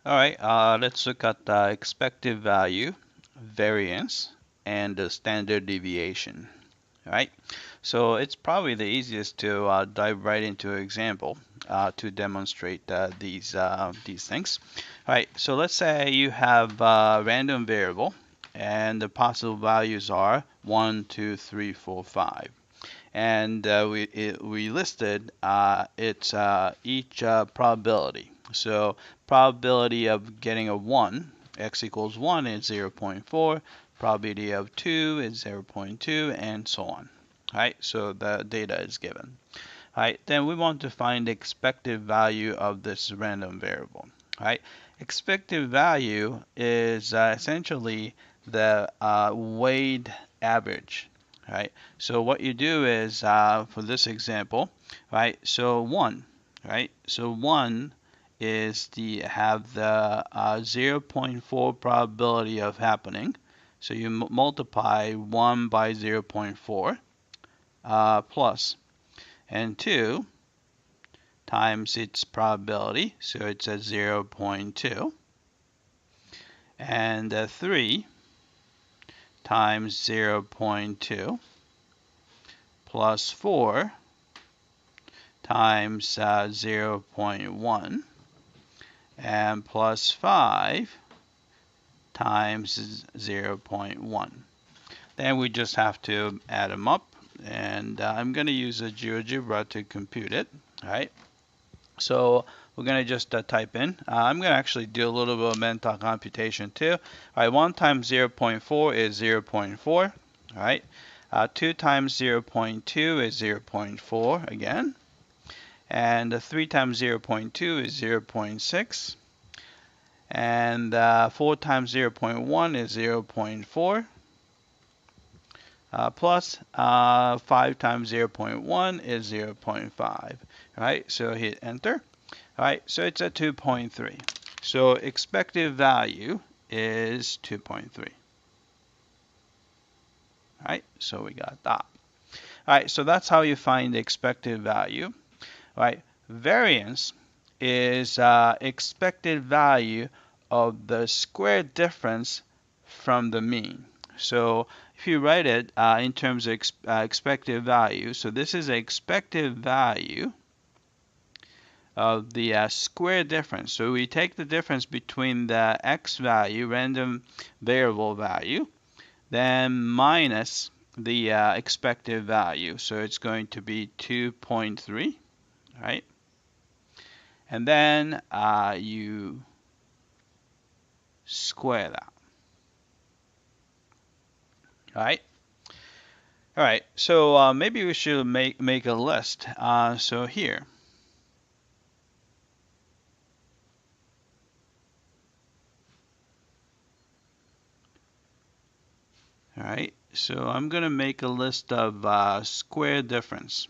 All right, let's look at the expected value, variance, and the standard deviation. All right, so it's probably the easiest to dive right into an example to demonstrate these things. All right, so let's say you have a random variable, and the possible values are 1, 2, 3, 4, 5. And we listed its each probability. So probability of getting a 1, x equals 1 is 0.4, probability of 2 is 0.2, and so on. Right, so the data is given. Right, then we want to find the expected value of this random variable. Right, expected value is essentially the weighted average. Right, so what you do is for this example, right, so 1, right, so 1 is have the 0.4 probability of happening. So you multiply 1 by 0.4 plus, and 2 times its probability, so it's at 0.2, and 3 times 0.2 plus 4 times 0.1 and plus 5 times 0.1. Then we just have to add them up, and I'm going to use a GeoGebra to compute it. All right. So we're going to just type in. I'm going to actually do a little bit of mental computation too. All right, 1 times 0.4 is 0.4. All right. 2 times 0.2 is 0.4 again. And 3 times 0.2 is 0.6. And 4 times 0.1 is 0.4. Plus 5 times 0.1 is 0.5. Right, so hit enter. All right, so it's at 2.3. So expected value is 2.3. All right, so we got that. All right, so that's how you find the expected value. All right, variance is expected value of the square difference from the mean. So if you write it in terms of expected value, so this is expected value of the square difference. So we take the difference between the x value, random variable value, then minus the expected value. So it's going to be 2.3, right? And then you square that. All right. All right. So maybe we should make a list. So here. All right. So I'm going to make a list of square difference.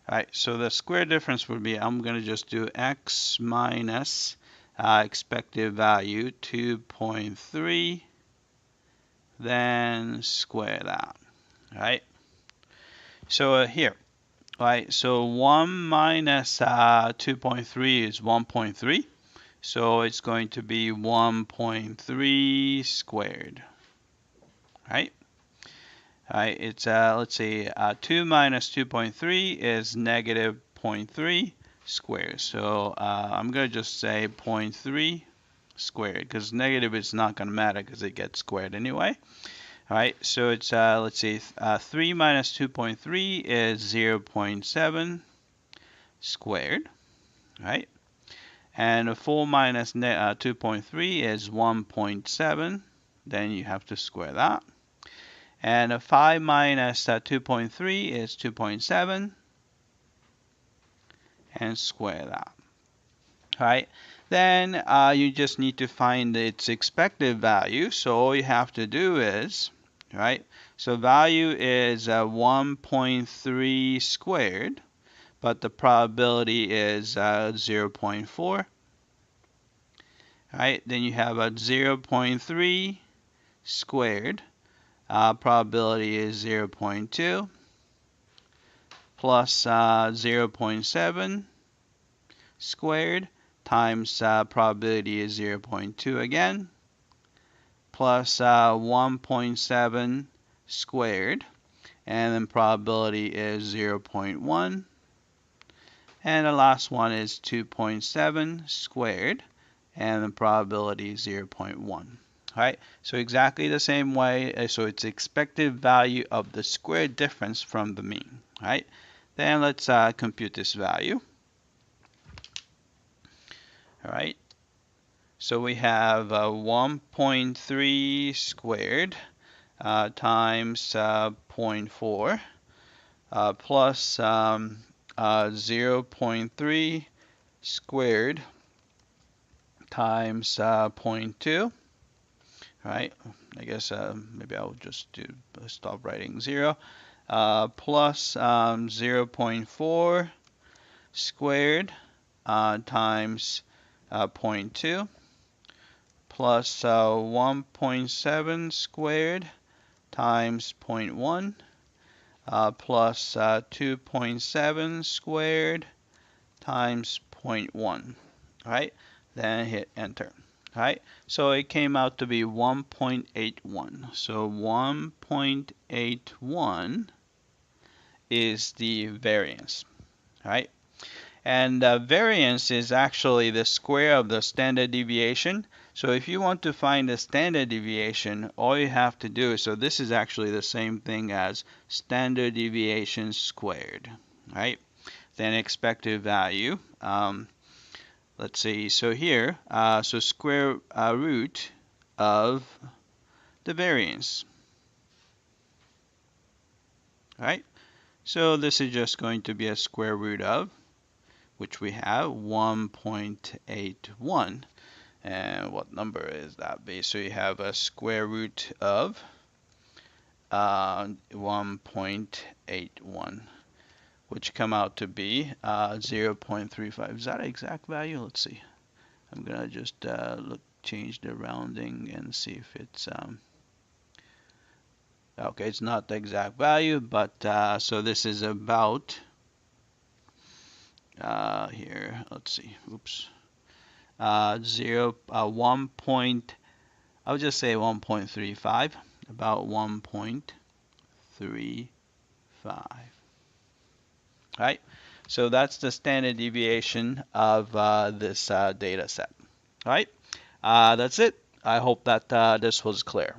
All right. So the square difference would be, I'm going to just do x minus expected value 2.3, then square that. All right. So here. Right, so 1 minus 2.3 is 1.3. So it's going to be 1.3 squared. Right? Right, it's, let's see, 2 minus 2.3 is negative 0.3 squared. So I'm going to just say 0.3 squared, because negative is not going to matter because it gets squared anyway. All right, so it's, let's see, 3 minus 2.3 is 0.7 squared, right? And 4 minus 2.3 is 1.7. Then you have to square that. And 5 minus 2.3 is 2.7. And square that. All right. Then you just need to find its expected value. So all you have to do is, right? So value is 1.3 squared, but the probability is 0.4. Right, then you have a 0.3 squared. Probability is 0.2 plus 0.7 squared times probability is 0.2 again, plus 1.7 squared, and then probability is 0.1, and the last one is 2.7 squared, and the probability is 0.1. Right, so exactly the same way, so it's expected value of the square difference from the mean. Right, then let's compute this value. All right, so we have 1.3 squared times 0.4 plus 0.3 squared times 0.2. Right, I guess maybe I'll just stop writing 0 plus 0.4 squared times 0.2 plus 1.7 squared times 0.1 plus 2.7 squared times 0.1. Right, then hit enter. Right, so it came out to be 1.81. So 1.81 is the variance. Right, and variance is actually the square of the standard deviation. So if you want to find the standard deviation, all you have to do is, so this is actually the same thing as standard deviation squared. Right, then expected value. Let's see, so here, so square root of the variance. Right, so this is just going to be a square root of, which we have 1.81. And what number is that be? So you have a square root of 1.81, which come out to be 0.35. Is that an exact value? Let's see. I'm gonna just change the rounding and see if it's okay. It's not the exact value, but so this is about here. Let's see. Oops. 1 point. I would just say 1.35. About 1.35. Right. So that's the standard deviation of this data set. All right, that's it. I hope that this was clear.